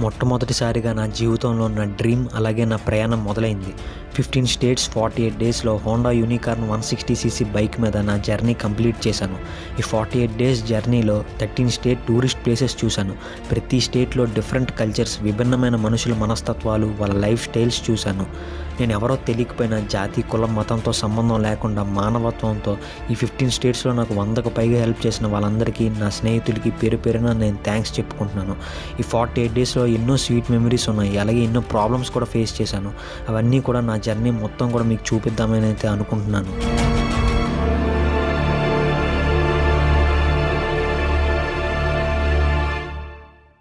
మొట్టమొదటిసారిగా నా జీవితంలో నా డ్రీమ్ అలాగే నా ప్రయాణం మొదలైంది. 15 స్టేట్స్ 48 డేస్లో హోండా యూనికార్న్ 160cc బైక్ మీద నా జర్నీ కంప్లీట్ చేశాను. ఈ 48 డేస్ జర్నీలో 13 స్టేట్ టూరిస్ట్ ప్లేసెస్ చూశాను. ప్రతి స్టేట్లో డిఫరెంట్ కల్చర్స్, విభిన్నమైన మనుషుల మనస్తత్వాలు, వాళ్ళ లైఫ్ స్టైల్స్ చూశాను. నేను ఎవరో తెలియకపోయినా జాతి, కులం, మతంతో సంబంధం లేకుండా మానవత్వంతో ఈ 15 స్టేట్స్లో నాకు 100కు పైగా హెల్ప్ చేసిన వాళ్ళందరికీ, నా స్నేహితులకి పేరు పేరున నేను థ్యాంక్స్ చెప్పుకుంటున్నాను. ఈ 48 డేస్లో ఎన్నో స్వీట్ మెమరీస్ ఉన్నాయి, అలాగే ఎన్నో ప్రాబ్లమ్స్ కూడా ఫేస్ చేశాను. అవన్నీ కూడా నా జర్నీ మొత్తం కూడా మీకు చూపిద్దామని అయితే అనుకుంటున్నాను.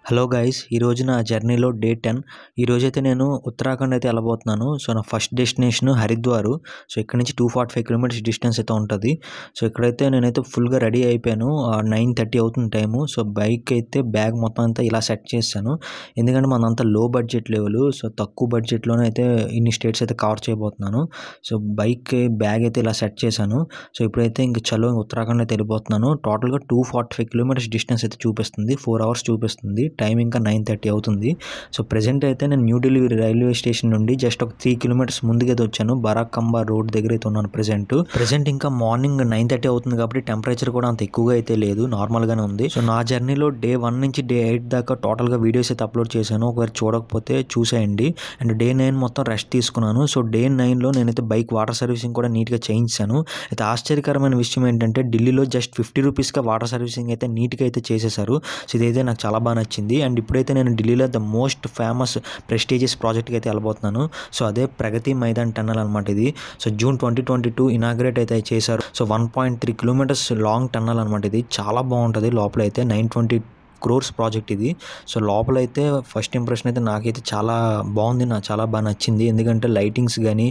హలో గైస్, ఈరోజు నా జర్నీలో డే 10. ఈరోజైతే నేను ఉత్తరాఖండ్ అయితే వెళ్ళబోతున్నాను. సో నా ఫస్ట్ డెస్టినేషన్ హరిద్వార్. సో ఇక్కడ నుంచి 245 కిలోమీటర్స్ డిస్టెన్స్ అయితే ఉంటుంది. సో ఇక్కడైతే నేనైతే ఫుల్గా రెడీ అయిపోయాను. 9:30 అవుతుంది టైము. సో బైక్ అయితే బ్యాగ్ మొత్తం అంతా ఇలా సెట్ చేశాను, ఎందుకంటే మనంతా లో బడ్జెట్ లెవెల్. సో తక్కువ బడ్జెట్లోనే అయితే ఇన్ని స్టేట్స్ అయితే కవర్ చేయబోతున్నాను. సో బైక్ బ్యాగ్ అయితే ఇలా సెట్ చేశాను. సో ఇప్పుడైతే ఇంక చలో ఉత్తరాఖండ్ అయితే వెళ్ళిపోతున్నాను. టోటల్గా 245 కిలోమీటర్స్ డిస్టెన్స్ అయితే చూపిస్తుంది, 4 అవర్స్ చూపిస్తుంది. టైం ఇంకా 9:30 అవుతుంది. సో ప్రెజెంట్ అయితే నేను న్యూఢిల్లీ రైల్వే స్టేషన్ నుండి జస్ట్ ఒక 3 కిలోమీటర్స్ ముందుకైతే వచ్చాను. బరాకంబా రోడ్ దగ్గర అయితే ఉన్నాను ప్రెజెంట్ ఇంకా మార్నింగ్ 9:30 అవుతుంది కాబట్టి టెంపరేచర్ కూడా అంత ఎక్కువగా అయితే లేదు, నార్మల్గానే ఉంది. సో నా జర్నీలో డే 1 నుంచి డే 8 దాకా టోటల్గా వీడియోస్ అయితే అప్లోడ్ చేశాను. ఒకవేళ చూడకపోతే చూసేయండి. అండ్ డే 9 మొత్తం రెస్ట్ తీసుకున్నాను. సో డే 9లో నేనైతే బైక్ వాటర్ సర్వీసింగ్ కూడా నీట్గా చేయించాను. అయితే ఆశ్చర్యకరమైన విషయం ఏంటంటే ఢిల్లీలో జస్ట్ 50 రూపీస్గా వాటర్ సర్వీసింగ్ అయితే నీట్గా అయితే చేసేసారు. సో ఇదైతే నాకు చాలా బాగా నచ్చింది. అండ్ ఇప్పుడైతే నేను ఢిల్లీలో ద మోస్ట్ ఫేమస్ ప్రెస్టీజియస్ ప్రాజెక్ట్కి అయితే వెళ్ళబోతున్నాను. సో అదే ప్రగతి మైదాన్ టన్నల్ అనమాట ఇది. సో జూన్ 2022 ఇనాగ్రేట్ అయితే చేశారు. సో 1.3 కిలోమీటర్స్ లాంగ్ టన్నల్ అనమాట ఇది. చాలా బాగుంటుంది. లోపల అయితే 920 crores ప్రాజెక్ట్ ఇది. సో లోపలైతే ఫస్ట్ ఇంప్రెషన్ అయితే నాకైతే చాలా బాగుంది, నాకు చాలా బాగా నచ్చింది. ఎందుకంటే లైటింగ్స్ కానీ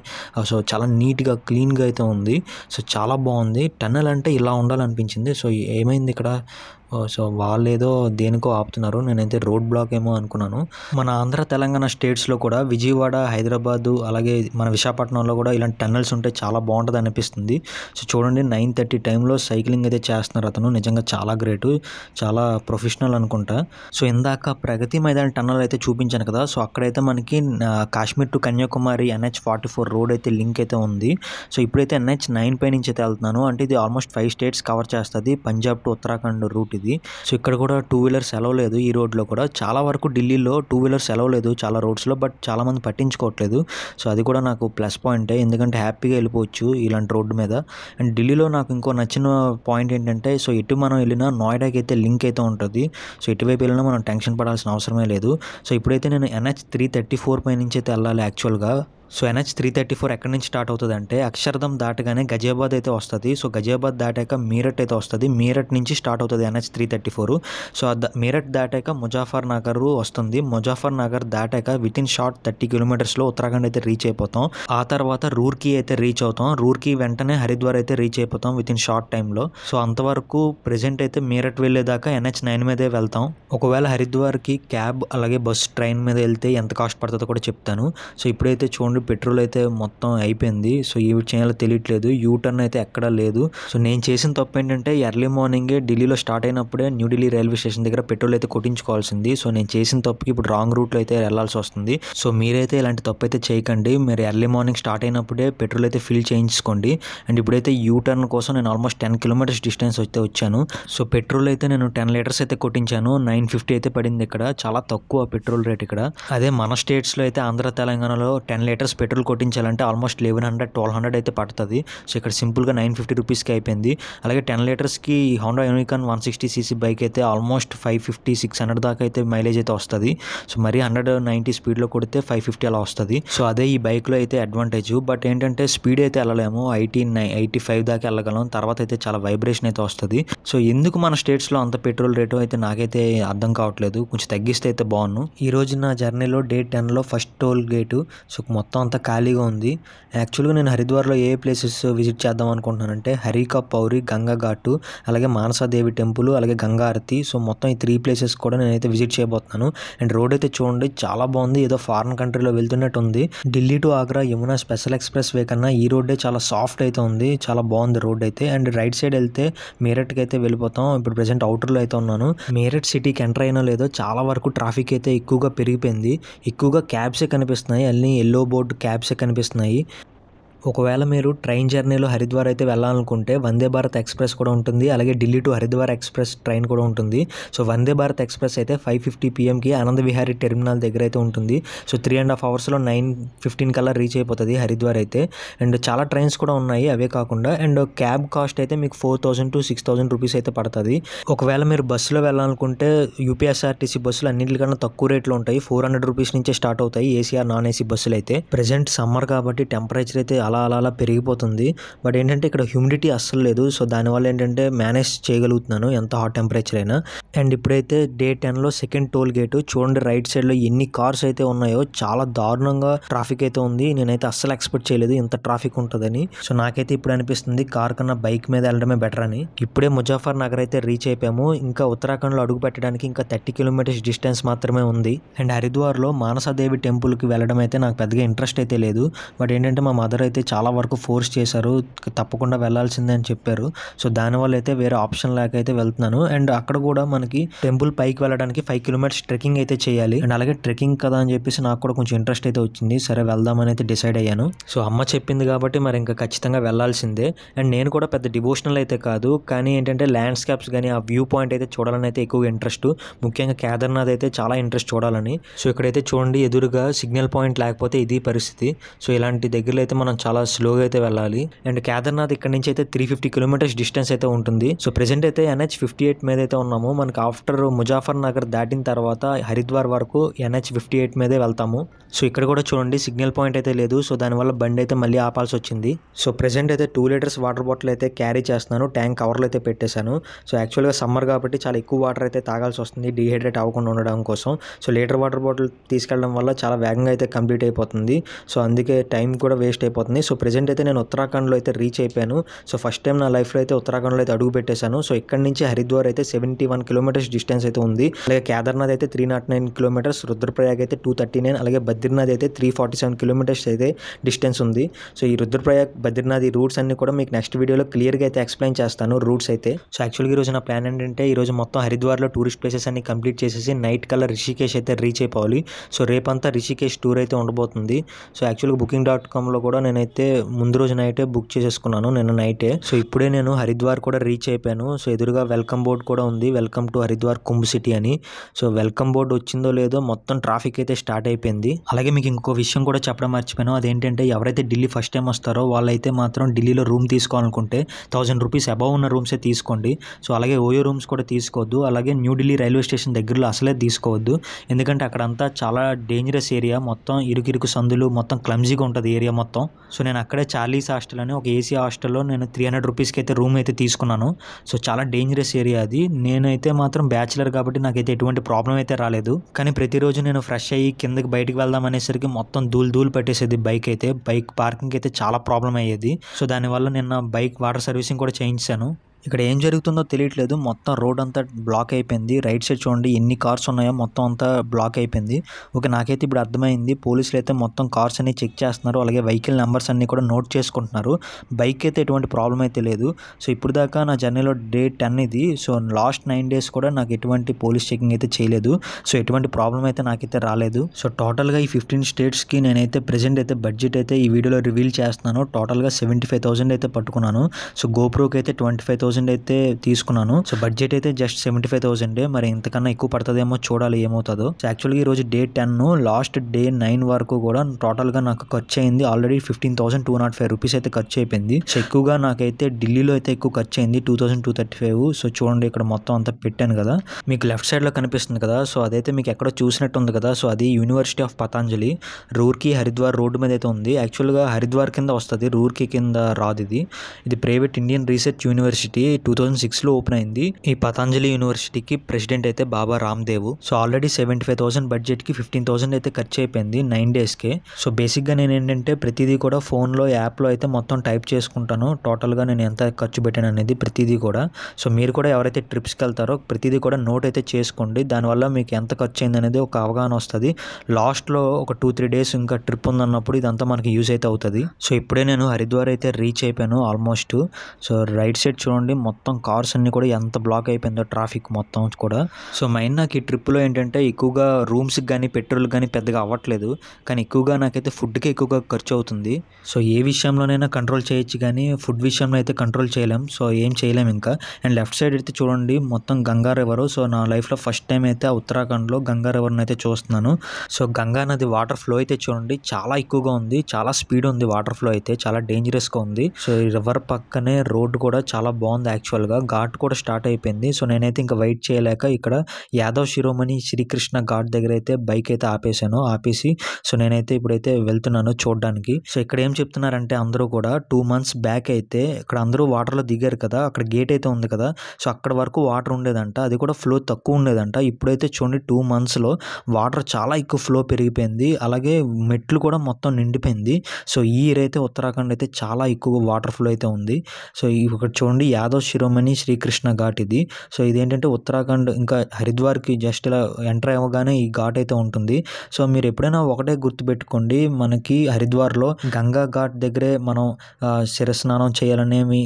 సో చాలా నీట్గా క్లీన్గా అయితే ఉంది. సో చాలా బాగుంది. టన్నల్ అంటే ఇలా ఉండాలనిపించింది. సో ఏమైంది ఇక్కడ, సో వాళ్ళు ఏదో దేనికో ఆపుతున్నారు. నేనైతే రోడ్ బ్లాక్ ఏమో అనుకున్నాను. మన ఆంధ్ర తెలంగాణ స్టేట్స్లో కూడా విజయవాడ, హైదరాబాదు, అలాగే మన విశాఖపట్నంలో కూడా ఇలాంటి టన్నల్స్ ఉంటే చాలా బాగుంటుంది అనిపిస్తుంది. సో చూడండి 9:30 టైంలో సైక్లింగ్ అయితే చేస్తున్నారు అతను. నిజంగా చాలా గ్రేటు, చాలా ప్రొఫెషనల్ అనుకుంటా. సో ఇందాక ప్రగతి మైదాన్ టన్నల్ అయితే చూపించాను కదా, సో అక్కడైతే మనకి Kashmir to Kanyakumari NH44 road అయితే లింక్ అయితే ఉంది. సో ఇప్పుడైతే NH9 పై నుంచి అయితే వెళ్తున్నాను. అంటే ఇది ఆల్మోస్ట్ 5 స్టేట్స్ కవర్ చేస్తుంది, పంజాబ్ టు ఉత్తరాఖండ్ రూట్ ఇది. సో ఇక్కడ కూడా 2 వీలర్స్ అలవ్ లేదు ఈ రోడ్లో కూడా. చాలా వరకు ఢిల్లీలో 2 వీలర్స్ అలవ్ లేదు చాలా రోడ్స్లో, బట్ చాలా మంది పట్టించుకోవట్లేదు. సో అది కూడా నాకు ప్లస్ పాయింటే, ఎందుకంటే హ్యాపీగా వెళ్ళిపోవచ్చు ఇలాంటి రోడ్డు మీద. అండ్ ఢిల్లీలో నాకు ఇంకో నచ్చిన పాయింట్ ఏంటంటే, సో ఎటు మనం వెళ్ళినా నోయిడాకి అయితే లింక్ అయితే ఉంటుంది. సో ఎటువైపు వెళ్ళినా మనం టెన్షన్ పడాల్సిన అవసరమే లేదు. సో ఇప్పుడైతే నేను NH334 పై నుంచి అయితే వెళ్ళాలి యాక్చువల్గా. సో NH334 ఎక్కడి నుంచి స్టార్ట్ అవుతుంది అంటే అక్షర్ధం దాటగానే గజియాబాద్ అయితే వస్తుంది. సో గజియాబాద్ దాటాక మీరట్ అయితే వస్తుంది. మీరట్ నుంచి స్టార్ట్ అవుతుంది NH334. సో మీరట్ దాటాక ముజాఫర్ నగర్ వస్తుంది. ముజాఫర్ నగర్ దాటాక వితిన్ షార్ట్ 30 కిలోమీటర్స్లో ఉత్తరాఖండ్ అయితే రీచ్ అయిపోతాం. ఆ తర్వాత రూర్కీ అయితే రీచ్ అవుతాం. రూర్కీ వెంటనే హరిద్వార్ అయితే రీచ్ అయిపోతాం వితిన్ షార్ట్ టైంలో. సో అంతవరకు ప్రెజెంట్ అయితే మీరట్ వెళ్ళేదాకా NH9 మీదే వెళ్తాం. ఒకవేళ హరిద్వార్కి క్యాబ్ అలాగే బస్, ట్రైన్ మీద వెళ్తే ఎంత కాస్ట్ పడుతుందో కూడా చెప్తాను. సో ఇప్పుడైతే చూడండి పెట్రోల్ అయితే మొత్తం అయిపోయింది. సో ఈ చేయాలో తెలియట్లేదు, యూటర్న్ అయితే ఎక్కడా లేదు. సో నేను చేసిన తప్పు ఏంటంటే ఎర్లీ మార్నింగే ఢిల్లీలో స్టార్ట్ అయినప్పుడే న్యూఢిల్లీ రైల్వే స్టేషన్ దగ్గర పెట్రోల్ అయితే కొట్టించుకోవాల్సింది. సో నేను చేసిన తప్పుకి ఇప్పుడు రాంగ్ రూట్లో అయితే వెళ్ళాల్సి వస్తుంది. సో మీరైతే ఇలాంటి తప్పు అయితే చేయకండి. మీరు ఎర్లీ మార్నింగ్ స్టార్ట్ అయినప్పుడే పెట్రోల్ అయితే ఫిల్ చేయించుకోండి. అండ్ ఇప్పుడైతే యూటర్న్ కోసం నేను ఆల్మోస్ట్ 10 కిలోమీటర్స్ డిస్టెన్స్ అయితే వచ్చాను. సో పెట్రోల్ అయితే నేను 10 లీటర్స్ అయితే కొట్టించాను. 950 అయితే పడింది. ఇక్కడ చాలా తక్కువ పెట్రోల్ రేట్ ఇక్కడ. అదే మన స్టేట్స్లో అయితే ఆంధ్ర తెలంగాణలో 10 లీటర్స్ పెట్రోల్ కొట్టించాలంటే ఆల్మోస్ట్ 1100-1200 అయితే పడుతుంది. సో ఇక్కడ సింపుల్గా 950 రూపీస్కి అయిపోయింది. అలాగే 10 లీటర్స్కి హోండా యూనికార్న్ 160cc బైక్ అయితే ఆల్మోస్ట్ 550-600 దాకా అయితే మైలేజ్ అయితే వస్తుంది. సో మరి 190 స్పీడ్లో కొడితే 550 అలా వస్తుంది. సో అదే ఈ బైక్లో అయితే అడ్వాంటేజ్. బట్ ఏంటంటే స్పీడ్ అయితే వెళ్ళలేము, 85 దాకా వెళ్ళగలం. తర్వాత అయితే చాలా వైబ్రేషన్ అయితే వస్తుంది. సో ఎందుకు మన స్టేట్స్లో అంత పెట్రోల్ రేటు అయితే నాకైతే అర్థం కావట్లేదు. కొంచెం తగ్గిస్తే అయితే బాగున్నాను. ఈ రోజు నా జర్నీలో డే 10లో ఫస్ట్ టోల్ గేటు. సో మొత్తం మొత్తం అంతా ఖాళీగా ఉంది. యాక్చువల్గా నేను హరిద్వార్లో ఏ ప్లేసెస్ విజిట్ చేద్దాం అనుకుంటున్నానంటే హరికా పౌరి, గంగా ఘాటు, అలాగే మానసాదేవి టెంపుల్, అలాగే గంగా ఆరతి. సో మొత్తం ఈ 3 ప్లేసెస్ కూడా నేనైతే విజిట్ చేయబోతున్నాను. అండ్ రోడ్ అయితే చూడండి చాలా బాగుంది, ఏదో ఫారిన్ కంట్రీలో వెళ్తున్నట్టు ఉంది. Delhi to Agra Yamuna special express way కన్నా ఈ రోడ్డే చాలా సాఫ్ట్ అయితే ఉంది, చాలా బాగుంది రోడ్ అయితే. అండ్ రైట్ సైడ్ వెళ్తే మీరట్కి అయితే వెళ్ళిపోతాం. ఇప్పుడు ప్రెసెంట్ అవుటర్లో అయితే ఉన్నాను. మీరట్ సిటీకి ఎంటర్ అయినా లేదో చాలా వరకు ట్రాఫిక్ అయితే ఎక్కువగా పెరిగిపోయింది. ఎక్కువగా క్యాబ్సే కనిపిస్తున్నాయి, అన్ని ఎల్లో బోర్డు క్యాబ్సే కనిపిస్తున్నాయి. ఒకవేళ మీరు ట్రైన్ జర్నీలో హరిద్వార్ అయితే వెళ్ళాలనుకుంటే వందే భారత్ ఎక్స్ప్రెస్ కూడా ఉంటుంది, అలాగే Delhi to Haridwar express train కూడా ఉంటుంది. సో వందే భారత్ ఎక్స్ప్రెస్ అయితే 5:50 PMకి ఆనంద్ విహారీ టెర్మినల్ దగ్గర అయితే ఉంటుంది. సో 3.5 అవర్స్లో 9:15 కల్లా రీచ్ అయిపోతుంది హరిద్వార్ అయితే. అండ్ చాలా ట్రైన్స్ కూడా ఉన్నాయి అవే కాకుండా. అండ్ క్యాబ్ కాస్ట్ అయితే మీకు 4,000 to 6,000 రూపీస్ అయితే పడుతుంది. ఒకవేళ మీరు బస్సులో వెళ్ళాలనుకుంటే యూపీఎస్ఆర్టీసీ బస్సులు అన్నింటికన్నా తక్కువ రేట్లో ఉంటాయి, 400 రూపీస్ నుంచే స్టార్ట్ అవుతాయి ఏసీ నాన్ ఏసీ బస్సులు అయితే. ప్రెసెంట్ సమ్మర్ కాబట్టి టెంపరేచర్ అయితే అలా పెరిగిపోతుంది. బట్ ఏంటంటే ఇక్కడ హ్యూమిడిటీ అస్సలు లేదు. సో దానివల్ల ఏంటంటే మేనేజ్ చేయగలుగుతున్నాను ఎంత హాట్ టెంపరేచర్ అయినా. అండ్ ఇప్పుడైతే డే 10లో సెకండ్ టోల్ గేటు చూడండి, రైట్ సైడ్లో ఎన్ని కార్స్ అయితే ఉన్నాయో, చాలా దారుణంగా ట్రాఫిక్ అయితే ఉంది. నేనైతే అస్సలు ఎక్స్పెక్ట్ చేయలేదు ఇంత ట్రాఫిక్ ఉంటుందని. సో నాకైతే ఇప్పుడు అనిపిస్తుంది కార్ కన్నా బైక్ మీద వెళ్ళడమే బెటర్ అని. ఇప్పుడే ముజాఫర్ నగర్ అయితే రీచ్ అయిపోయాము. ఇంకా ఉత్తరాఖండ్లో అడుగు పెట్టడానికి ఇంకా 30 కిలోమీటర్స్ డిస్టెన్స్ మాత్రమే ఉంది. అండ్ హరిద్వార్లో మానసాదేవి టెంపుల్కి వెళ్ళడం అయితే నాకు పెద్దగా ఇంట్రెస్ట్ అయితే లేదు. బట్ ఏంటంటే మా మదర్ అయితే చాలా వరకు ఫోర్స్ చేశారు, తప్పకుండా వెళ్ళాల్సిందే అని చెప్పారు. సో దానివల్ల అయితే వేరే ఆప్షన్ లేక అయితే వెళ్తున్నాను. అండ్ అక్కడ కూడా మనకి టెంపుల్ పైకి వెళ్ళడానికి 5 కిలోమీటర్స్ ట్రెక్కింగ్ అయితే చేయాలి. అండ్ అలాగే ట్రెక్కింగ్ కదా అని చెప్పేసి నాకు కూడా కొంచెం ఇంట్రెస్ట్ అయితే వచ్చింది. సరే వెళ్దామని అయితే డిసైడ్ అయ్యాను. సో అమ్మ చెప్పింది కాబట్టి మరి ఇంకా ఖచ్చితంగా వెళ్ళాల్సిందే. అండ్ నేను కూడా పెద్ద డివోషనల్ అయితే కాదు, కానీ ఏంటంటే ల్యాండ్స్కేప్స్ కానీ ఆ వ్యూ పాయింట్ అయితే చూడాలని అయితే ఎక్కువగా ఇంట్రెస్ట్. ముఖ్యంగా కేదార్నాథ్ అయితే చాలా ఇంట్రెస్ట్ చూడాలని. సో ఇక్కడైతే చూడండి ఎదురుగా సిగ్నల్ పాయింట్ లేకపోతే ఇది పరిస్థితి. సో ఇలాంటి దగ్గరలో అయితే మనం చాలా స్లోగా అయితే వెళ్ళాలి. అండ్ కేదార్నాథ్ ఇక్కడ నుంచి అయితే 350 కిలోమీటర్స్ డిస్టెన్స్ అయితే ఉంటుంది. సో ప్రెసెంట్ అయితే NH58 మీద అయితే ఉన్నాము. మనకి ఆఫ్టర్ ముజాఫర్ నగర్ దాటిన తర్వాత హరిద్వార్ వరకు NH58 మీదే వెళ్తాము. సో ఇక్కడ కూడా చూడండి సిగ్నల్ పాయింట్ అయితే లేదు. సో దానివల్ల బండి అయితే మళ్ళీ ఆపాల్సి వచ్చింది. సో ప్రెసెంట్ అయితే 2 లీటర్స్ వాటర్ బాటిల్ అయితే క్యారీ చేస్తున్నాను, ట్యాంక్ కవర్లో అయితే పెట్టేశాను. సో యాక్చువల్గా సమ్మర్ కాబట్టి చాలా ఎక్కువ వాటర్ అయితే తాగాల్సి వస్తుంది డీహైడ్రేట్ అవ్వకుండా ఉండడం కోసం. సో లీటర్ వాటర్ బాటిల్ తీసుకెళ్ళడం వల్ల చాలా వేగంగా అయితే కంప్లీట్ అయిపోతుంది. సో అందుకే టైం కూడా వేస్ట్ అయిపోతుంది. సో ప్రెసెంట్ అయితే నేను ఉత్తరాఖండ్లో అయితే రీచ్ అయిపోయాను. సో ఫస్ట్ టైం నా లైఫ్లో అయితే ఉత్తరాఖండ్లో అయితే అడుగు పెట్టేశాను. సో ఇక్కడ నుంచి హరిద్వార్ అయితే 71 కిలోమీటర్స్ డిస్టెన్స్ అయితే ఉంది. అలాగే కేదార్నాథ్ అయితే 309 కిలోమీటర్స్, రుద్రప్రయాగ్ అయితే 239, అలాగే బద్రీనాథ్ అయితే 347 కిలోమీటర్స్ అయితే డిస్టెన్స్ ఉంది. సో ఈ రుద్రప్రయాగ్ బద్రీనాథ్ ఈ రూట్స్ అన్ని కూడా మీకు నెక్స్ట్ వీడియోలో క్లియర్గా అయితే ఎక్స్ప్లెయిన్ చేస్తాను రూట్స్ అయితే. సో యాక్చువల్గా ఈరోజు నా ప్లాన్ ఏంటంటే ఈరోజు మొత్తం హరిద్వార్లో టూరిస్ట్ ప్లేసెస్ అన్ని కంప్లీట్ చేసేసి నైట్ కల్లా రిషికేష్ అయితే రీచ్ అయిపోవాలి. సో రేపంతా రిషికేష్ టూర్ అయితే ఉండబోతుంది. సో యాక్చువల్గా booking.comలో కూడా నేనైతే ముందు రోజు నైటే బుక్ చేసేసుకున్నాను, నిన్న నైటే. సో ఇప్పుడే నేను హరిద్వార్ కూడా రీచ్ అయిపోయాను. సో ఎదురుగా వెల్కమ్ బోర్డ్ కూడా ఉంది, welcome to Haridwar Kumbh city అని. సో వెల్కమ్ బోర్డు వచ్చిందో లేదో మొత్తం ట్రాఫిక్ అయితే స్టార్ట్ అయిపోయింది. అలాగే మీకు ఇంకో విషయం కూడా చెప్పడం మర్చిపోయాను, అదేంటంటే ఎవరైతే ఢిల్లీ ఫస్ట్ టైం వస్తారో వాళ్ళైతే మాత్రం ఢిల్లీలో రూమ్ తీసుకోవాలనుకుంటే 1000 రూపీస్ అబవ్ ఉన్న రూమ్సే తీసుకోండి. సో అలాగే ఓయో రూమ్స్ కూడా తీసుకోవద్దు. అలాగే న్యూఢిల్లీ రైల్వే స్టేషన్ దగ్గరలో అసలే తీసుకోవద్దు, ఎందుకంటే అక్కడంతా చాలా డేంజరస్ ఏరియా, మొత్తం ఇరుకు సందులు, మొత్తం క్లమ్జీగా ఉంటుంది ఏరియా మొత్తం. సో నేను అక్కడే చార్లీస్ హాస్టల్ అని ఒక ఏసీ హాస్టల్లో నేను 300 రూపీస్కి అయితే రూమ్ అయితే తీసుకున్నాను. సో చాలా డేంజరస్ ఏరియా అది. నేనైతే మాత్రం బ్యాచిలర్ కాబట్టి నాకైతే ఎటువంటి ప్రాబ్లం అయితే రాలేదు. కానీ ప్రతిరోజు నేను ఫ్రెష్ అయ్యి కిందకి బయటికి వెళ్దాం అనేసరికి మొత్తం ధూళి పట్టేసేది బైక్ అయితే. బైక్ పార్కింగ్ అయితే చాలా ప్రాబ్లం అయ్యేది. సో దానివల్ల నిన్న బైక్ వాటర్ సర్వీసింగ్ కూడా చేయించాను. ఇక్కడ ఏం జరుగుతుందో తెలియట్లేదు, మొత్తం రోడ్ అంతా బ్లాక్ అయిపోయింది. రైట్ సైడ్ చూడండి ఎన్ని కార్స్ ఉన్నాయో, మొత్తం అంతా బ్లాక్ అయిపోయింది. ఓకే, నాకైతే ఇప్పుడు అర్థమైంది, పోలీసులు అయితే మొత్తం కార్స్ అన్ని చెక్ చేస్తున్నారు, అలాగే వెహికల్ నెంబర్స్ అన్ని కూడా నోట్ చేసుకుంటున్నారు. బైక్ అయితే ఎటువంటి ప్రాబ్లం అయితే లేదు. సో ఇప్పుడు దాకా నా జర్నీలో డే 10 ఇది. సో లాస్ట్ 9 days కూడా నాకు ఎటువంటి పోలీస్ చెకింగ్ అయితే చేయలేదు. సో ఎటువంటి ప్రాబ్లం అయితే నాకైతే రాలేదు. సో టోటల్గా ఈ 15 స్టేట్స్కి నేనైతే ప్రెజెంట్ అయితే బడ్జెట్ అయితే ఈ వీడియోలో రివీల్ చేస్తున్నాను. టోటల్గా 75,000 అయితే పట్టుకున్నాను. సో గోప్రోకి అయితే 25,000 అయితే తీసుకున్నాను. సో బడ్జెట్ అయితే జస్ట్ 75,000. మరి ఇంతకన్నా ఎక్కువ పడుతుందేమో, చూడాలి ఏమవుతుందో. సో యాక్చువల్గా ఈరోజు డే 10 లాస్ట్ డే 9 వరకు కూడా టోటల్గా నాకు ఖర్చు అయింది ఆల్రెడీ 15,205 రూపీస్ అయితే ఖర్చు అయిపోయింది. సో ఎక్కువగా నాకైతే ఢిల్లీలో అయితే ఎక్కువ ఖర్చు అయింది 2,235. సో చూడండి ఇక్కడ మొత్తం అంతా పెట్టాను కదా, మీకు లెఫ్ట్ సైడ్లో కనిపిస్తుంది కదా. సో అదైతే మీకు ఎక్కడో చూసినట్టు ఉంది కదా. సో అది university of Patanjali, Roorkee Haridwar road మీద అయితే ఉంది. యాక్చువల్గా హరిద్వార్ కింద వస్తుంది, రూర్కీ కింద రాదు. ఇది private Indian research university. University 2006లో ఓపెన్ అయింది. ఈ పతంజలి యూనివర్సిటీకి ప్రెసిడెంట్ అయితే బాబా రామ్దేవ్. సో ఆల్రెడీ 75,000 బడ్జెట్కి 15,000 అయితే ఖర్చు అయిపోయింది 9 డేస్కే. సో బేసిక్గా నేను ఏంటంటే ప్రతిదీ కూడా ఫోన్లో యాప్లో అయితే మొత్తం టైప్ చేసుకుంటాను, టోటల్గా నేను ఎంత ఖర్చు పెట్టాను అనేది ప్రతిదీ కూడా. సో మీరు కూడా ఎవరైతే ట్రిప్స్కి వెళ్తారో ప్రతిదీ కూడా నోట్ అయితే చేసుకోండి. దానివల్ల మీకు ఎంత ఖర్చు అయింది అనేది ఒక అవగాహన వస్తుంది. లాస్ట్లో ఒక 2-3 డేస్ ఇంకా ట్రిప్ ఉందన్నప్పుడు ఇదంతా మనకి యూజ్ అయితే అవుతుంది. సో ఇప్పుడే నేను హరిద్వార్ అయితే రీచ్ అయిపోయాను ఆల్మోస్ట్. సో రైట్ సైడ్ చూడండి, మొత్తం కార్స్ అన్ని కూడా ఎంత బ్లాక్ అయిపోయిందో ట్రాఫిక్ మొత్తం కూడా. సో మెయిన్ నాకు ఈ ట్రిప్లో ఏంటంటే ఎక్కువగా రూమ్స్కి కానీ పెట్రోల్ కానీ పెద్దగా అవ్వట్లేదు, కానీ ఎక్కువగా నాకైతే ఫుడ్కి ఎక్కువగా ఖర్చు అవుతుంది. సో ఏ విషయంలోనైనా కంట్రోల్ చేయొచ్చు కానీ ఫుడ్ విషయంలో అయితే కంట్రోల్ చేయలేం. సో ఏం చేయలేం ఇంకా. అండ్ లెఫ్ట్ సైడ్ అయితే చూడండి మొత్తం గంగా రివర్. సో నా లైఫ్లో ఫస్ట్ టైం అయితే ఉత్తరాఖండ్లో గంగా రివర్ని అయితే చూస్తున్నాను. సో గంగా నది వాటర్ ఫ్లో అయితే చూడండి చాలా ఎక్కువగా ఉంది, చాలా స్పీడ్ ఉంది వాటర్ ఫ్లో అయితే, చాలా డేంజరస్గా ఉంది. సో ఈ రివర్ పక్కనే రోడ్డు కూడా చాలా బాగుంది యాక్చువల్గా. ఘాట్ కూడా స్టార్ట్ అయిపోయింది. సో నేనైతే ఇంకా వెయిట్ చేయలేక ఇక్కడ యాదవ్ శిరోమణి శ్రీకృష్ణ ఘాట్ దగ్గర అయితే బైక్ అయితే ఆపేసి సో నేనైతే ఇప్పుడైతే వెళ్తున్నాను చూడడానికి. సో ఇక్కడ ఏం చెప్తున్నారంటే అందరూ కూడా 2 months బ్యాక్ అయితే ఇక్కడ అందరూ వాటర్లో దిగారు కదా, అక్కడ గేట్ అయితే ఉంది కదా, సో అక్కడ వరకు వాటర్ ఉండేదంట, అది కూడా ఫ్లో తక్కువ ఉండేదంట. ఇప్పుడైతే చూడండి 2 monthsలో వాటర్ చాలా ఎక్కువ ఫ్లో పెరిగిపోయింది, అలాగే మెట్లు కూడా మొత్తం నిండిపోయింది. సో ఈ ఇయర్ అయితే ఉత్తరాఖండ్ అయితే చాలా ఎక్కువ వాటర్ ఫ్లో అయితే ఉంది. సో ఇక్కడ చూడండి యాదవ్ శిరోమణి శ్రీకృష్ణ ఘాట్ ఇది. సో ఇదేంటంటే ఉత్తరాఖండ్ ఇంకా హరిద్వార్కి జస్ట్ ఇలా ఎంటర్ అవ్వగానే ఈ ఘాట్ అయితే ఉంటుంది. సో మీరు ఎప్పుడైనా ఒకటే గుర్తుపెట్టుకోండి, మనకి హరిద్వార్లో గంగా ఘాట్ దగ్గరే మనం శిరస్నానం చేయాలనేమి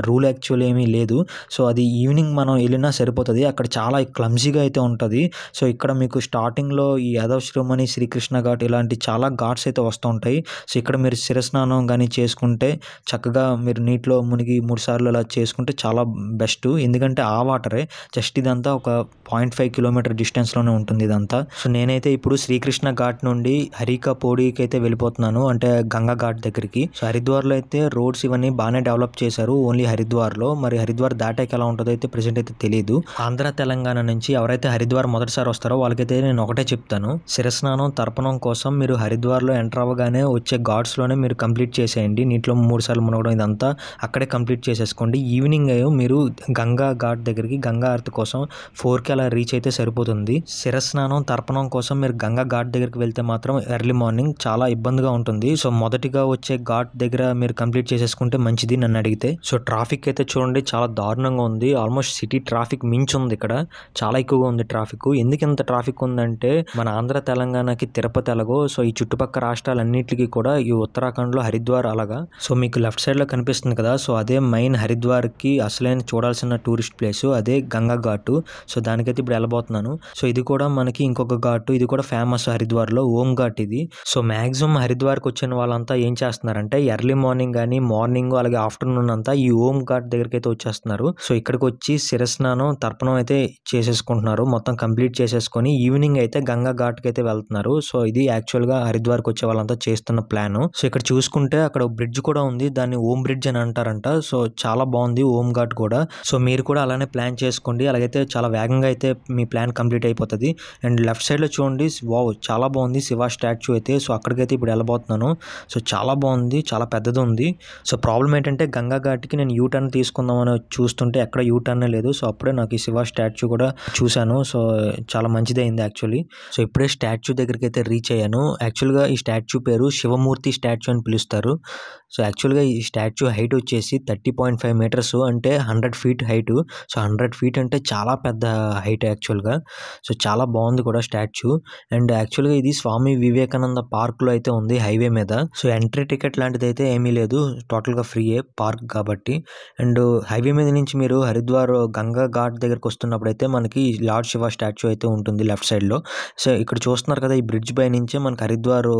రూల్ యాక్చువల్ ఏమీ లేదు. సో అది ఈవినింగ్ మనం వెళ్ళినా సరిపోతుంది, అక్కడ చాలా క్లమ్జీగా అయితే ఉంటుంది. సో ఇక్కడ మీకు స్టార్టింగ్లో ఈ యాదవ్ శిరోమణి శ్రీకృష్ణ ఘాట్ ఇలాంటి చాలా ఘాట్స్ అయితే వస్తూ ఉంటాయి. సో ఇక్కడ మీరు శిరస్నానం కానీ చేసుకుంటే చక్కగా మీరు నీటిలో మునిగి 3 సార్లు అలా చేసుకుంటే చాలా బెస్ట్. ఎందుకంటే ఆ వాటరే జస్ట్ ఇదంతా ఒక 0.5 కిలోమీటర్ డిస్టెన్స్లోనే ఉంటుంది ఇదంతా. సో నేనైతే ఇప్పుడు శ్రీకృష్ణ ఘాట్ నుండి హరికా పౌడికి అయితే వెళ్ళిపోతున్నాను, అంటే గంగా ఘాట్ దగ్గరికి. సో హరిద్వార్లో అయితే రోడ్స్ ఇవన్నీ బాగానే డెవలప్ చేశారు ఓన్లీ హరిద్వార్లో. మరి హరిద్వార్ దాటాక ఎలా ఉంటుందో అయితే ప్రెసెంట్ అయితే తెలియదు. ఆంధ్ర తెలంగాణ నుంచి ఎవరైతే హరిద్వార్ మొదటిసారి వస్తారో వాళ్ళకైతే నేను ఒకటే చెప్తాను, శిరస్నానం తర్పణం కోసం మీరు హరిద్వార్లో ఎంటర్ అవ్వగానే వచ్చే ఘాట్స్లోనే మీరు కంప్లీట్ చేసేయండి. నీటిలో 3 సార్లు మునగడం ఇదంతా అక్కడే కంప్లీట్ చేసేసుకోండి. ఈవినింగ్ మీరు గంగా ఘాట్ దగ్గరికి గంగా ఆరతి కోసం 4కి అలా రీచ్ అయితే సరిపోతుంది. శిరస్నానం తర్పణం కోసం మీరు గంగా ఘాట్ దగ్గరికి వెళ్తే మాత్రం ఎర్లీ మార్నింగ్ చాలా ఇబ్బందిగా ఉంటుంది. సో మొదటిగా వచ్చే ఘాట్ దగ్గర మీరు కంప్లీట్ చేసేసుకుంటే మంచిది నన్ను అడిగితే. సో ట్రాఫిక్ అయితే చూడండి చాలా దారుణంగా ఉంది, ఆల్మోస్ట్ సిటీ ట్రాఫిక్ మించి ఉంది, ఇక్కడ చాలా ఎక్కువగా ఉంది ట్రాఫిక్. ఎందుకు ఇంత ట్రాఫిక్ ఉందంటే మన ఆంధ్ర తెలంగాణకి తిరుపతి ఎలాగో, సో ఈ చుట్టుపక్కల రాష్ట్రాలన్నింటికి కూడా ఈ ఉత్తరాఖండ్లో హరిద్వార్ అలాగా. సో మీకు లెఫ్ట్ సైడ్లో కనిపిస్తుంది కదా, సో అదే మెయిన్ హరిద్వార్కి అసలైన చూడాల్సిన టూరిస్ట్ ప్లేస్, అదే గంగా ఘాటు. సో దానికైతే ఇప్పుడు వెళ్ళబోతున్నాను. సో ఇది కూడా మనకి ఇంకొక ఘాటు, ఇది కూడా ఫేమస్ హరిద్వార్లో, ఓం ఘాట్ ఇది. సో మ్యాక్సిమం హరిద్వార్కి వచ్చిన వాళ్ళంతా ఏం చేస్తున్నారంటే ఎర్లీ మార్నింగ్ కానీ మార్నింగ్ అలాగే ఆఫ్టర్నూన్ అంతా ఈ ఓం ఘాట్ దగ్గరికి అయితే వచ్చేస్తున్నారు. సో ఇక్కడికి వచ్చి శిరస్నానం తర్పణం అయితే చేసేసుకుంటున్నారు, మొత్తం కంప్లీట్ చేసేసుకొని ఈవినింగ్ అయితే గంగా ఘాట్కి అయితే వెళ్తున్నారు. సో ఇది యాక్చువల్గా హరిద్వార్కి వచ్చే వాళ్ళంతా చేస్తున్న ప్లాన్. సో ఇక్కడ చూసుకుంటే అక్కడ బ్రిడ్జ్ కూడా ఉంది, దాన్ని ఓం బ్రిడ్జ్ అని అంటారంట. సో చాలా బాగుంది ఓం ఘాట్ కూడా. సో మీరు కూడా అలానే ప్లాన్ చేసుకోండి, అలాగైతే చాలా వేగంగా అయితే మీ ప్లాన్ కంప్లీట్ అయిపోతుంది. అండ్ లెఫ్ట్ సైడ్లో చూడండి, వావ్ చాలా బాగుంది శివ స్టాచ్యూ అయితే. సో అక్కడికైతే ఇప్పుడు వెళ్ళబోతున్నాను. సో చాలా బాగుంది, చాలా పెద్దది ఉంది. సో ప్రాబ్లం ఏంటంటే గంగా ఘాట్కి నేను యూటర్న్ తీసుకుందామని చూస్తుంటే ఎక్కడ యూటర్నే లేదు. సో అప్పుడే నాకు ఈ శివ స్టాచ్యూ కూడా చూశాను. సో చాలా మంచిది అయింది యాక్చువల్లీ. సో ఇప్పుడే స్టాచ్యూ దగ్గరికి అయితే రీచ్ అయ్యాను. యాక్చువల్గా ఈ స్టాచ్యూ పేరు శివమూర్తి స్టాచ్యూ అని పిలుస్తారు. సో యాక్చువల్గా ఈ స్టాచ్యూ హైట్ వచ్చేసి 30.5 meters, అంటే 100 feet హైట్. సో 100 feet అంటే చాలా పెద్ద హైట్ యాక్చువల్గా. సో చాలా బాగుంది కూడా స్టాచ్యూ. అండ్ యాక్చువల్గా ఇది స్వామి వివేకానంద పార్క్లో అయితే ఉంది హైవే మీద. సో ఎంట్రీ టికెట్ లాంటిది అయితే ఏమీ లేదు, టోటల్గా ఫ్రీయే పార్క్ కాబట్టి. అండ్ హైవే మీద నుంచి మీరు హరిద్వార్ గంగా ఘాట్ దగ్గరకు వస్తున్నప్పుడు అయితే మనకి లార్డ్ శివ స్టాచ్యూ అయితే ఉంటుంది లెఫ్ట్ సైడ్లో. సో ఇక్కడ చూస్తున్నారు కదా, ఈ బ్రిడ్జ్ పై నుంచే మనకి హరిద్వార్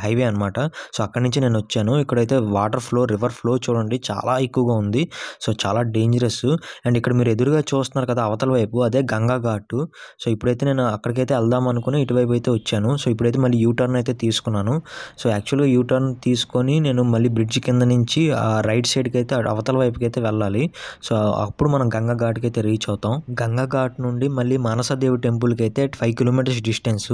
హైవే అనమాట. సో అక్కడి నుంచి నేను వచ్చాను. ఇక్కడైతే వాటర్ ఫ్లో, రివర్ ఫ్లో చూడండి చాలా ఎక్కువగా ఉంది. సో చాలా డేంజరస్. అండ్ ఇక్కడ మీరు ఎదురుగా చూస్తున్నారు కదా అవతల వైపు, అదే గంగా ఘాట్. సో ఇప్పుడైతే నేను అక్కడికైతే వెళ్దాం అనుకుని ఇటువైపు అయితే వచ్చాను. సో ఇప్పుడైతే మళ్ళీ యూటర్న్ అయితే తీసుకున్నాను. సో యాక్చువల్గా యూటర్న్ తీసుకొని నేను మళ్ళీ బ్రిడ్జ్ కింద నుంచి ఆ రైట్ సైడ్కి అయితే అవతల వైపుకి అయితే వెళ్ళాలి. సో అప్పుడు మనం గంగా ఘాట్కి అయితే రీచ్ అవుతాం. గంగా ఘాట్ నుండి మళ్ళీ మానసదేవి టెంపుల్కి అయితే 5 kilometers distance.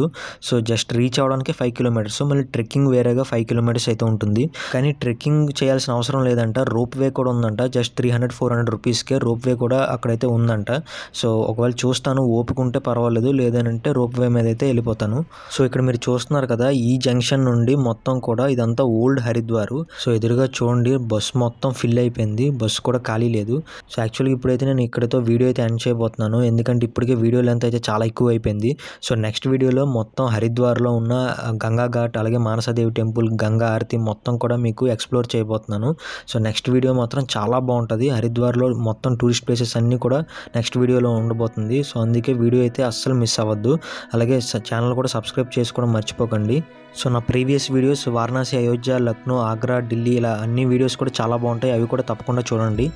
So just reach అవడానికి 5 kilometers, మళ్ళీ ట్రెక్కింగ్ వేరేగా 5 kilometers అయితే ఉంటుంది. కానీ ట్రెక్కింగ్ చేయాల్సిన అవసరం లేదంట, రోప్ వే కూడా ఉందంట. జస్ట్ 300-400 400 రూపీస్కే రోప్వే కూడా అక్కడైతే ఉందంట. సో ఒకవేళ చూస్తాను, ఓపిక ఉంటే పర్వాలేదు, లేదనంటే రోప్వే మీద అయితే వెళ్ళిపోతాను. సో ఇక్కడ మీరు చూస్తున్నారు కదా, ఈ జంక్షన్ నుండి మొత్తం కూడా ఇదంతా ఓల్డ్ హరిద్వార్. సో ఎదురుగా చూడండి బస్ మొత్తం ఫిల్ అయిపోయింది, బస్సు కూడా ఖాళీ లేదు. సో యాక్చువల్గా ఇప్పుడైతే నేను ఇక్కడతో వీడియో అయితే ఎండ్ చేయబోతున్నాను, ఎందుకంటే ఇప్పటికే వీడియో లెంత్ అయితే చాలా ఎక్కువ అయిపోయింది. సో నెక్స్ట్ వీడియోలో మొత్తం హరిద్వార్లో ఉన్న గంగా ఘాట్, అలాగే మానసాదేవి టెంపుల్, గంగా ఆరతి మొత్తం కూడా మీకు ఎక్స్ప్లోర్ చేయబోతున్నాను. సో నెక్స్ట్ వీడియో మాత్రం చాలా బాగుంటుంది. హరిద్వార్లో మొత్తం టూరిస్ట్ ప్లేసెస్ అన్నీ కూడా నెక్స్ట్ వీడియోలో ఉండబోతుంది. సో అందుకే వీడియో అయితే అస్సలు మిస్ అవ్వద్దు. అలాగే ఛానల్ కూడా సబ్స్క్రైబ్ చేసుకోవడం మర్చిపోకండి. సో నా ప్రీవియస్ వీడియోస్ వారణాసి, అయోధ్య, లక్నో, ఆగ్రా, ఢిల్లీ ఇలా అన్ని వీడియోస్ కూడా చాలా బాగుంటాయి, అవి కూడా తప్పకుండా చూడండి.